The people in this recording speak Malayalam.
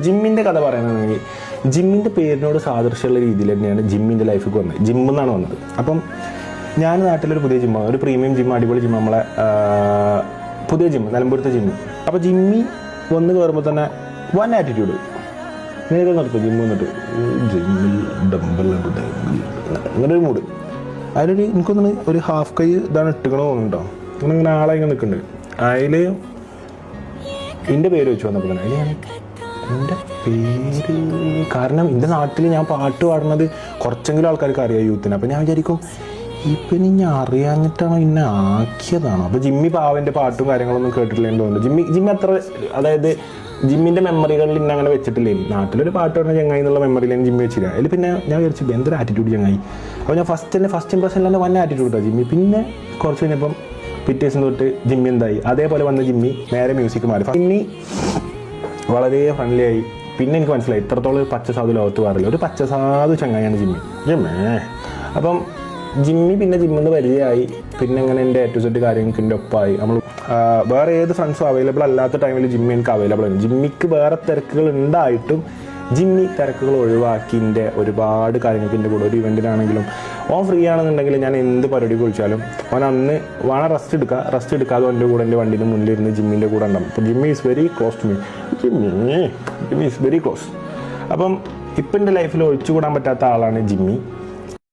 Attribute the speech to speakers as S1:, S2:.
S1: ജിമ്മിൻ്റെ കഥ പറയുകയാണെങ്കിൽ ജിമ്മിൻ്റെ പേരിനോട് സാദൃശ്യമുള്ള രീതിയിൽ തന്നെയാണ് ജിമ്മിൻ്റെ ലൈഫിൽ വന്നത്. ജിമ്മിൽ നിന്നാണ് വന്നത്. അപ്പം ഞാൻ നാട്ടിലൊരു പുതിയ ജിമ്മാണ്, ഒരു പ്രീമിയം ജിം, അടിപൊളി ജിം, നമ്മളെ പുതിയ ജിം, നിലമ്പൂരത്തെ ജിമ്മ്. അപ്പോൾ ജിമ്മി വന്ന് കയറുമ്പോൾ തന്നെ വൺ ആറ്റിറ്റ്യൂഡ്, നേരെ നിർത്തും ജിമ്മ് വന്നിട്ട് ജിമ്മിൽ ഡംബൽ അങ്ങനെ ഒരു മൂഡ്. അതിലൊരു എനിക്കൊന്ന് ഒരു ഹാഫ് കൈ ഇതാണ് ഇട്ടുക്കണോ തോന്നുന്നുണ്ടോ, ഇങ്ങനെ ആളെ ഇങ്ങനെ നിൽക്കുന്നുണ്ട്. അതിൽ എൻ്റെ പേര് വെച്ച് വന്നപ്പോൾ തന്നെ അതിൽ ഞാൻ എൻ്റെ പേര്, കാരണം എൻ്റെ നാട്ടിൽ ഞാൻ പാട്ട് പാടുന്നത് കുറച്ചെങ്കിലും ആൾക്കാർക്ക് അറിയാം, യൂത്തിന്. അപ്പോൾ ഞാൻ വിചാരിക്കും ഇപ്പം ഞാൻ അറിയാഞ്ഞിട്ടാണോ ഇന്നെ ആക്കിയതാണോ. അപ്പോൾ ജിമ്മി പാവൻ്റെ പാട്ടും കാര്യങ്ങളൊന്നും കേട്ടിട്ടില്ലെന്ന് തോന്നുന്നു. ജിമ്മി അത്ര, അതായത് ജിമ്മിൻ്റെ മെമ്മറികളിൽ ഇന്നെ അങ്ങനെ വെച്ചിട്ടില്ലേ. നാട്ടിലൊരു പാട്ട് പറഞ്ഞ ചങ്ങായി എന്നുള്ള മെമ്മറിയിലാണ് ജിമ്മി വെച്ചില്ല. അതിൽ പിന്നെ ഞാൻ വിചാരിച്ചു എന്തൊരു ആറ്റിറ്റ്യൂഡ് ചങ്ങായി. അപ്പോൾ ഞാൻ ഫസ്റ്റ് ഇംപ്രഷനിൽ തന്നെ വന്ന ആറ്റിറ്റ്യൂഡാണ് ജിമ്മി. പിന്നെ കുറച്ച് കഴിഞ്ഞപ്പം പിറ്റേ ദിവസം തൊട്ട് ജിമ്മി എന്തായി അതേപോലെ വന്ന ജിമ്മി നേരെ മ്യൂസിക് മാറി. പിന്നെ വളരെ ഫ്രണ്ട്ലി ആയി. പിന്നെ എനിക്ക് മനസ്സിലായി ഇത്രത്തോളം പച്ചസാധു ലോകത്ത് പാടില്ല, ഒരു പച്ചസാധു ചങ്ങായിയാണ് ജിമ്മി. അപ്പം ജിമ്മി പിന്നെ ജിമ്മിന്ന് പരിചയമായി. പിന്നെ അങ്ങനെ എൻ്റെ A to Z കാര്യങ്ങൾക്ക് എൻ്റെ ഒപ്പമായി. നമ്മൾ വേറെ ഏത് ഫ്രണ്ട്സും അവൈലബിൾ അല്ലാത്ത ടൈമിൽ ജിമ്മി എനിക്ക് അവൈലബിൾ ആണ്. ജിമ്മിക്ക് വേറെ തിരക്കുകൾ ഉണ്ടായിട്ടും ജിമ്മി തിരക്കുകൾ ഒഴിവാക്കി എൻ്റെ ഒരുപാട് കാര്യങ്ങൾക്ക് എൻ്റെ കൂടെ, ഒരു ഇവൻറ്റിനാണെങ്കിലും ഓൻ ഫ്രീ ആണെന്നുണ്ടെങ്കിൽ ഞാൻ എന്ത് പരിപാടിക്ക് വിളിച്ചാലും ഓൻ അന്ന് വേണം റെസ്റ്റ് എടുക്കാതെ എൻ്റെ കൂടെ എൻ്റെ വണ്ടിൻ്റെ മുന്നിലിരുന്ന് ജിമ്മിൻ്റെ കൂടെ ഉണ്ടാകും. അപ്പോൾ Jimmy is very close to me. Jimmy is very close. അപ്പം ഇപ്പം എൻ്റെ ലൈഫിൽ ഒഴിച്ചുകൂടാൻ പറ്റാത്ത ആളാണ് ജിമ്മി.